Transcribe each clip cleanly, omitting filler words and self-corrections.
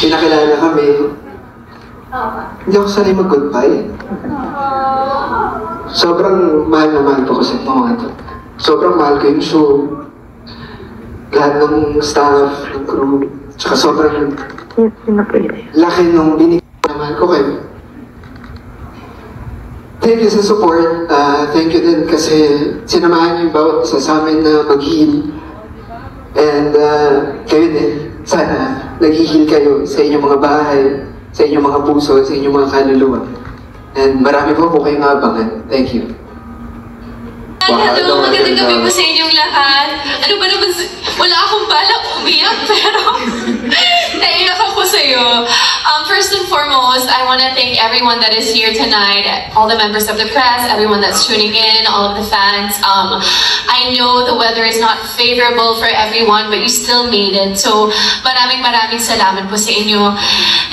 pinakilala kami, hindi ako sanay mag-goodbye. Sobrang mahal na mahal ko kasi mga ito. Sobrang mahal ko yung show. Lahat ng staff, ng crew, tsaka sobrang laki nung binigay ko kayo. Thank you sa support. Thank you din kasi sinamahan niyo yung bawat isa sa amin na mag-heal. And kayo din, sana nag-heal kayo sa inyong mga bahay, sa inyong mga puso, sa inyong mga kaluluwa. And marami po kayong abangan. Thank you. Hello, magandang gabi po sa inyong lahat. Ano ba naman, wala akong balak umiyak, pero naiyak ako sa'yo. First and foremost, I want to thank everyone that is here tonight, all the members of the press, everyone that's tuning in, all of the fans. I know the weather is not favorable for everyone, but you still made it. So, maraming salamat po sa inyo.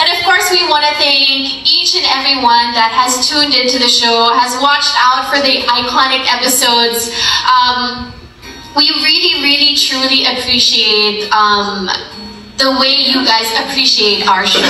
And of course, we want to thank each and everyone that has tuned into the show, has watched out for the iconic episodes. We really truly appreciate the way you guys appreciate our show.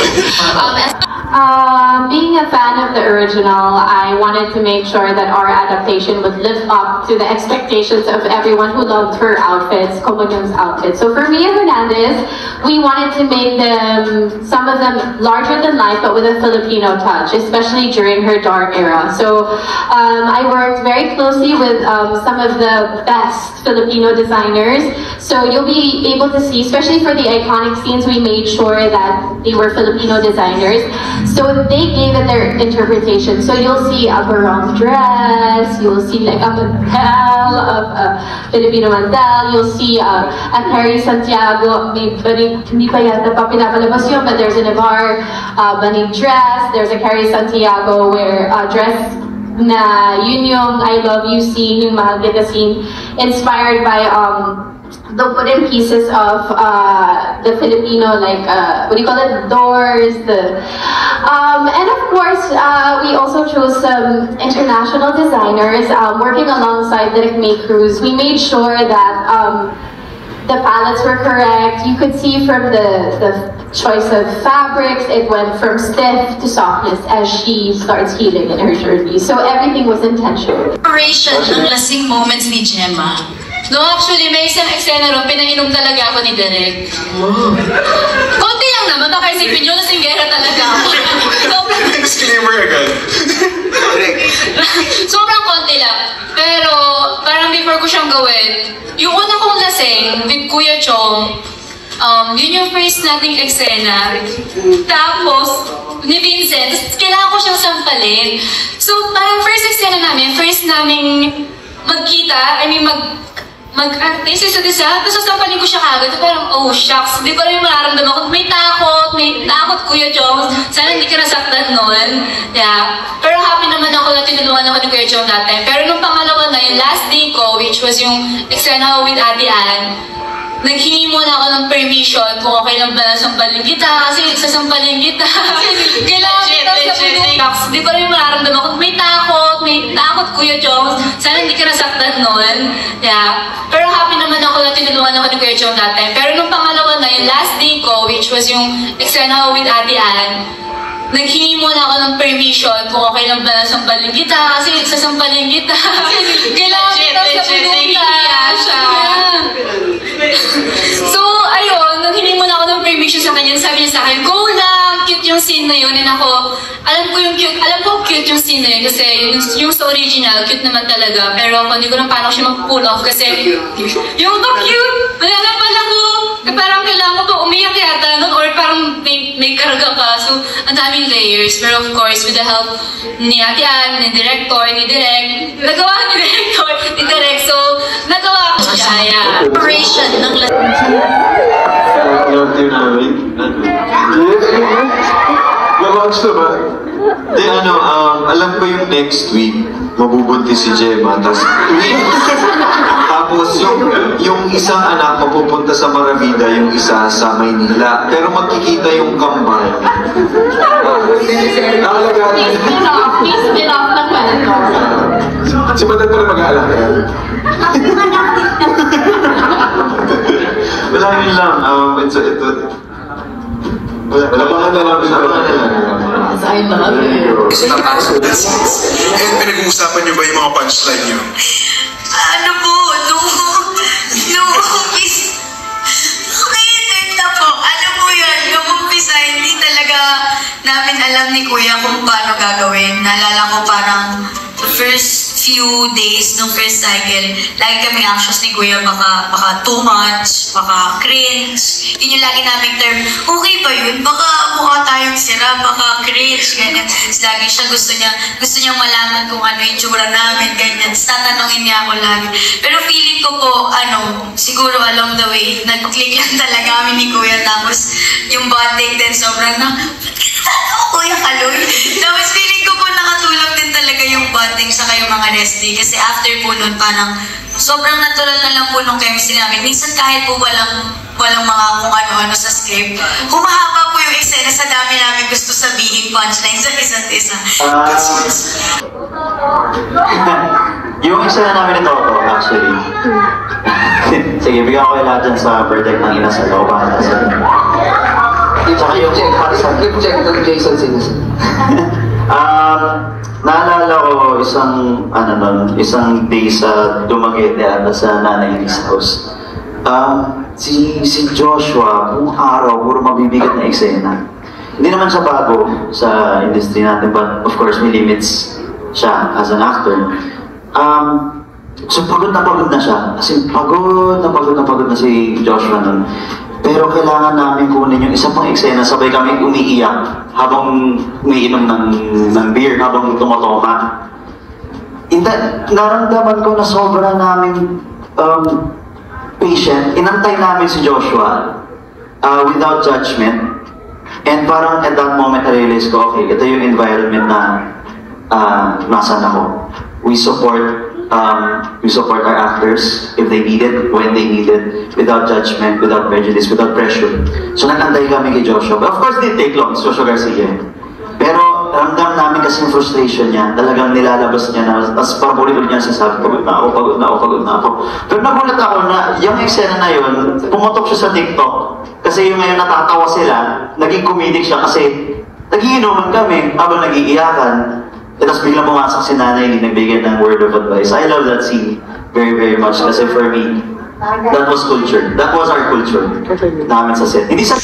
Being a fan of the original, I wanted to make sure that our adaptation would live up to the expectations of everyone who loved her outfits, Comunion's outfits. So for Mia Hernandez, we wanted to make them, some of them larger than life, but with a Filipino touch, especially during her dark era. So I worked very closely with some of the best Filipino designers. So you'll be able to see, especially for the iconic scenes, we made sure that they were Filipino designers. So they gave it their interpretation. So you'll see a barong dress, you'll see like a mantel of a Filipino mantel, you'll see a Carrie Santiago, hindi pa yata pa pinapalabas yun, but there's an Ibar bunny dress, there's a Carrie Santiago dress na yun yung I Love You scene, yung Mahal Kita scene, inspired by the wooden pieces of the Filipino, like, what do you call it, doors, and of course, we also chose some international designers working alongside Direk May Cruz. We made sure that the palettes were correct. You could see from the choice of fabrics, it went from stiff to softness as she starts healing in her journey. So everything was intentional. Inspiration ng lasing moments ni Gemma. No, actually, may isang eksena ron, pinainom talaga ako ni Direk. Konti lang naman, baka isipin nyo, lasinggera talaga ako. Disclaimer agad. Sobrang konti lang. Pero, parang before ko siyang gawin, yung una kong lasing with Kuya Chong, yun yung first nating eksena. Tapos, ni Vincent, kailangan ko siyang sampalin. So, parang first eksena namin, first naming magkita, I mean, mag-artist isa isa, tapos sasampalin ko siya kagad. Parang, oh shucks, di ko rin mararamdaman ko. May takot Kuya Chong. Sana hindi ka nasaktan nun. Yeah. Pero happy naman ako na tinulungan ako ni Kuya Chong that time. Pero nung pangalawa na, yung last day ko, which was yung eksena with Ate Ann, naghingi muna ako ng permission kung okay lang ba na sampalin kita, kasi sasampalin kita. Kailangan kita sa bulungs. Di ko rin mararamdaman ko. May takot Kuya Chong. Sana hindi ka nasaktan nun. Yeah. Pero happy naman ako na tinulungan ako ni Kuya Chong that time. Pero nung pangalawa na, yung last day ko, which was yung eksena with Ate Ann, naghingi muna ako ng permission kung okay lang ba na sampalin kita, kasi sasampalin kita. Kailangan kita sa bulungs. So, ayun, naghingi muna ako ng permission sa kanya. Sabi niya sa akin, go lang, cute yung scene na yun. And ako, alam ko cute yung scene na yun kasi yung sa original, cute naman talaga. Pero ako, hindi ko lang paano siya mag-pull off kasi yung ba cute? Wala lang pala ko. Parang kailangan ko pa umiyak yata nun or parang may karga pa. So, ang daming layers. Pero of course, with the help ni Ate Ann, ni Director, ni Direk, nagawa ni Director, ni Direk. So, nagawa ko siya. Yeah. Operation ng Love you namin. Galax na ba? Di alam ko yung next week, mabubuntis si Gemma. Tapos yung isang anak mapupunta sa Maravida, yung isa sa Maynila. Pero magkikita yung kambal. Please spin off ng kwento. Si Madad pa rin mag-aalala yan. Wala yun lang. Wala pa na lang. I love it. And pinag-uusapan niyo ba yung mga punchline niyo? Ano po? No, umpis. Nakaitin na po. Ano po yun? Yung umpisa, hindi talaga namin alam ni Kuya kung paano gagawin. Naalala ko parang the first few days nung first cycle, lagi kami anxious ni Kuya, baka too much, baka cringe. Yun yung lagi naming term, okay ba yun? Baka mukha tayong sira, baka cringe, ganyan. Tapos lagi siya gusto niya malaman kung ano yung tsura namin, ganyan. Tapos tatanungin niya ako lagi. Pero feeling ko po, siguro along the way, nag-click lang talaga kami ni Kuya. Tapos yung bonding din sobrang Kuya Kaloy. Tapos feeling ko po nakatulong din talaga yung bonding sa kayong mga rest day. Kasi after po nun, parang sobrang natural na lang po nung chemistry namin. Minsan kahit po walang mga kung ano-ano sa script, humahaba po yung eksena sa dami namin gusto sabihin punchline sa isa't isa. Yung eksena namin ni Toto, actually. Sige, bigyan ko kayo lahat dyan sa project ng ina sa loob. Tsaka yung check ng Jason Sinasan. Naalala ko isang day sa Dumaguete at sa Nanay Li's house. Si Joshua, buong araw, puro mabibigat na eksena. Hindi naman siya bago sa industry natin, but of course, may limits siya as an actor. So pagod na siya. Kasi pagod na si Joshua nun. Pero kailangan namin kunin yung isa pang eksena, sabay kami umiiyak habang umiinom ng beer, habang tumotoma. Naramdaman ko na sobra namin patient. Inantay namin si Joshua without judgment. And parang at that moment, I-realize ko, okay, ito yung environment na nasan ako. We support our actors if they need it, when they need it, without judgment, without prejudice, without pressure. So nag-antay kami kay Joshua. But of course, didn't take long, Joshua Garcia. Pero ramdam namin kasi yung frustration niya, talagang nilalabas niya na, tapos parang ulit niya sasabi, pagod na ako. Pero nagulat ako na yung eksena na yun, pumutok siya sa TikTok. Kasi yung ngayon natatawa sila, naging comedic siya kasi nagiinuman kami habang nag-iiyakan. Tapos biglang pumasok si Nanay, nagbigay ng word of advice. I love that scene very, very much kasi for me, that was culture. That was our culture namin sa set. Hindi sa...